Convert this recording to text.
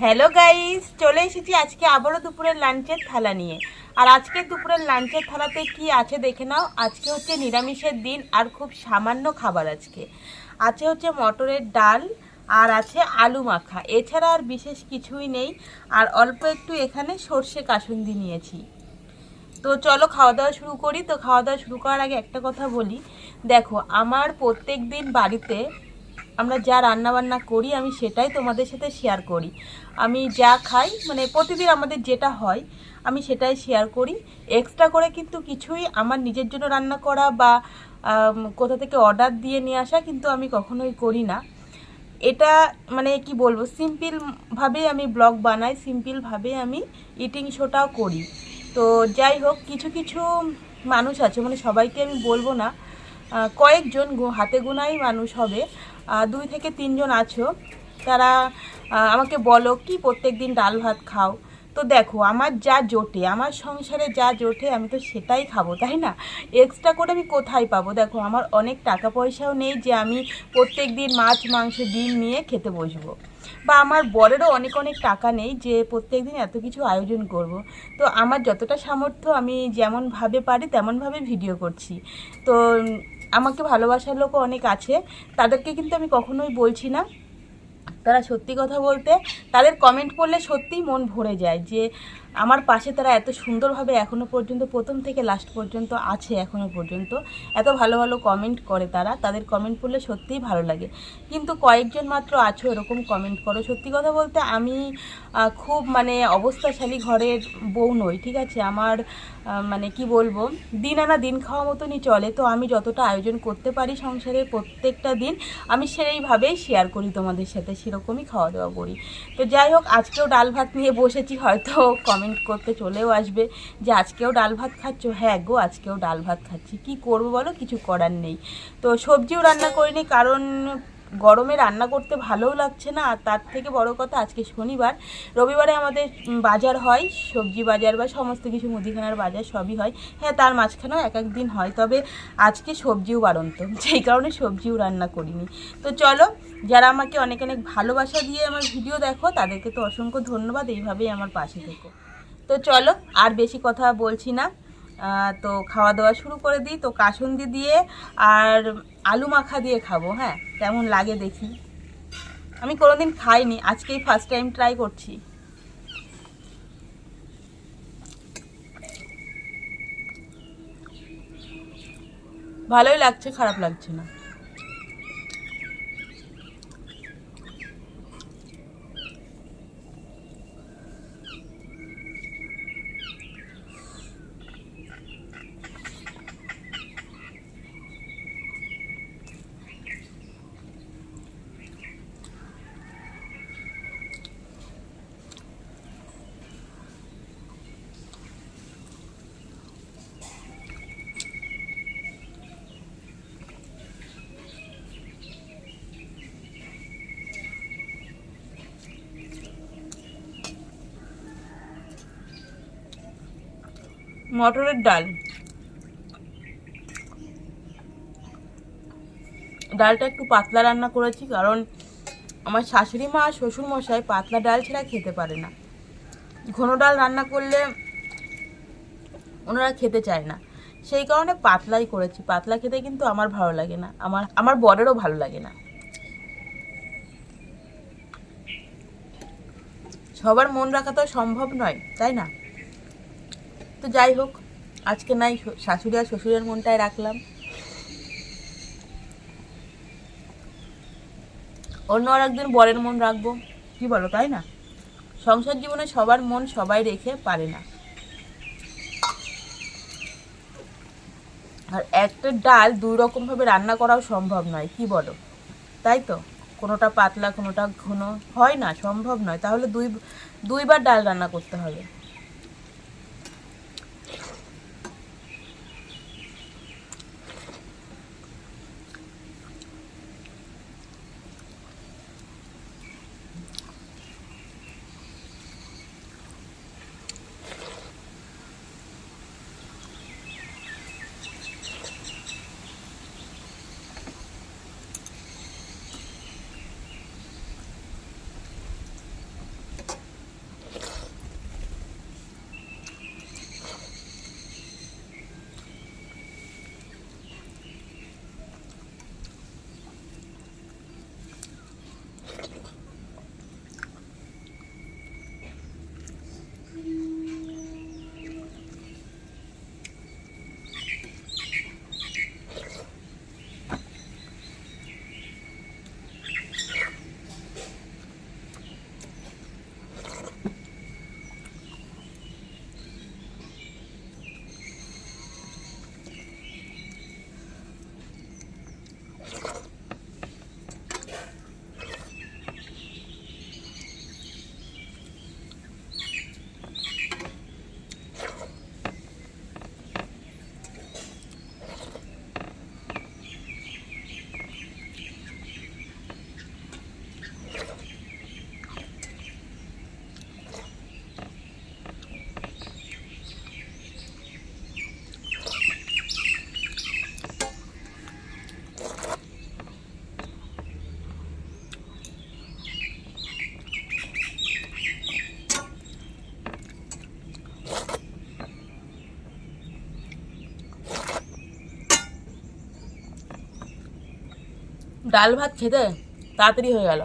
Hello guys, চলে এসেছি আজকে আবারও দুপুরের লাঞ্চের থালা নিয়ে। আর আজকে দুপুরের লাঞ্চের থালাতে কি আছে দেখে নাও। আজকে হচ্ছে নিরামিষের দিন আর খুব সামান্য খাবার আজকে আছে হচ্ছে মটরের ডাল আর আছে আলু মাখা, এছাড়া আর বিশেষ কিছুই নেই। আর অল্প একটু এখানে সর্ষে কাসুন্দি নিয়েছি। তো চলো খাওয়া দাওয়া শুরু করি। তো খাওয়া দাওয়া শুরু করার আগে একটা কথা বলি, দেখো আমার প্রত্যেক দিন বাড়িতে আমরা যা রান্না বান্না করি আমি সেটাই তোমাদের সাথে শেয়ার করি। আমি যা খাই মানে প্রতিদিন আমাদের যেটা হয় আমি সেটাই শেয়ার করি। এক্সট্রা করে কিন্তু কিছুই আমার নিজের জন্য রান্না করা বা কোথা থেকে অর্ডার দিয়ে নিয়ে আসা কিন্তু আমি কখনোই করি না। এটা মানে কি বলবো, সিম্পলভাবে আমি ব্লগ বানাই, সিম্পলভাবে আমি ইটিং শোটাও করি। তো যাই হোক, কিছু কিছু মানুষ আছে, মানে সবাইকে আমি বলবো না, কয়েকজন হাতে গোনাই মানুষ হবে, 2 থেকে 3 জন আছো, তারা আমাকে বলো কি প্রত্যেক দিন ডাল ভাত খাও। তো দেখো আমার যা জোটে, আমার সংসারে যা জোটে আমি তো সেটাই খাবো, তাই না? এক্সট্রা করে আমি কোথায় পাবো? দেখো আমার অনেক টাকা পয়সাও নেই যে আমি প্রত্যেক দিন মাছ মাংস ডিম নিয়ে খেতে বসবো, বা আমার বরেরও অনেক অনেক টাকা নেই যে প্রত্যেক দিন এত কিছু আয়োজন করব। তো আমার যতটা সামর্থ্য আমি যেমনভাবে পারি তেমনভাবে ভিডিও করছি। তো আমাকে ভালোবাসার লোকও অনেক আছে, তাদেরকে কিন্তু আমি কখনোই বলছি না। তারা সত্যি কথা বলতে, তাদের কমেন্ট পড়লে সত্যিই মন ভরে যায় যে আমার পাশে তারা এত সুন্দরভাবে এখনও পর্যন্ত প্রথম থেকে লাস্ট পর্যন্ত আছে, এখনও পর্যন্ত এত ভালো ভালো কমেন্ট করে তারা, তাদের কমেন্ট পড়লে সত্যিই ভালো লাগে। কিন্তু কয়েকজন মাত্র আছো এরকম কমেন্ট করো। সত্যি কথা বলতে আমি খুব মানে অবস্থাশালী ঘরের বউ নই, ঠিক আছে? আমার মানে কি বলবো, দিন আনা দিন খাওয়া মতনই চলে। তো আমি যতটা আয়োজন করতে পারি সংসারের প্রত্যেকটা দিন আমি সেইভাবেই শেয়ার করি তোমাদের সাথে, সেরকমই খাওয়া দাওয়া করি। তো যাই হোক, আজকেও ডাল ভাত নিয়ে বসেছি, হয়তো কমেন্ট করতে চলেও আসবে যে আজকেও ডাল ভাত খাচ্ছ। হ্যাঁ গো, আজকেও ডাল ভাত খাচ্ছি, কি করবো বলো, কিছু করার নেই। তো সবজিও রান্না করিনি, কারণ গরমে রান্না করতে ভালোও লাগছে না। আর তার থেকে বড় কথা, আজকে শনিবার, রবিবারে আমাদের বাজার হয়, সবজি বাজার বা সমস্ত কিছু মুদিখানার বাজার সবই হয়। হ্যাঁ, তার মাঝখানেও এক এক দিন হয়, তবে আজকে সবজিও বাড়ন্ত, সেই কারণে সবজিও রান্না করিনি। তো চলো, যারা আমাকে অনেক অনেক ভালোবাসা দিয়ে আমার ভিডিও দেখো তাদেরকে তো অসংখ্য ধন্যবাদ, এইভাবেই আমার পাশে থেকো। তো চলো আর বেশি কথা বলছি না, তো খাওয়া দাওয়া শুরু করে দিই। তো কাসুন্দি দিয়ে আর আলু মাখা দিয়ে খাবো, হ্যাঁ কেমন লাগে দেখি। আমি কোনোদিন খাইনি, আজকেই ফার্স্ট টাইম ট্রাই করছি। ভালোই লাগছে, খারাপ লাগছে না। মটরের ডাল, ডালটা একটু পাতলা রান্না করেছি, কারণ আমার শাশুড়ি মা আর শ্বশুর মশাই পাতলা ডাল ছাড়া খেতে পারে না। ঘন ডাল রান্না করলে ওনারা খেতে চায় না, সেই কারণে পাতলাই করেছি। পাতলা খেতে কিন্তু আমার ভালো লাগে না, আমার আমার বরেরও ভালো লাগে না। সবার মন রাখা তো সম্ভব নয়, তাই না? তো যাই হোক, আজকে নাই শাশুড়ি আর শ্বশুরের মনটাই রাখলাম, অন্য আর একদিন বরের মন রাখবো, কি বলো, তাই না? সংসার জীবনে সবার মন সবাই রেখে পারে না। আর একটা ডাল 2 রকমভাবে রান্না করাও সম্ভব নয়, কি বলো, তাই তো? কোনোটা পাতলা কোনোটা ঘন, হয় না, সম্ভব নয়। তাহলে দুইবার ডাল রান্না করতে হবে। ডাল ভাত খেতে তাড়াতাড়ি হয়ে গেল।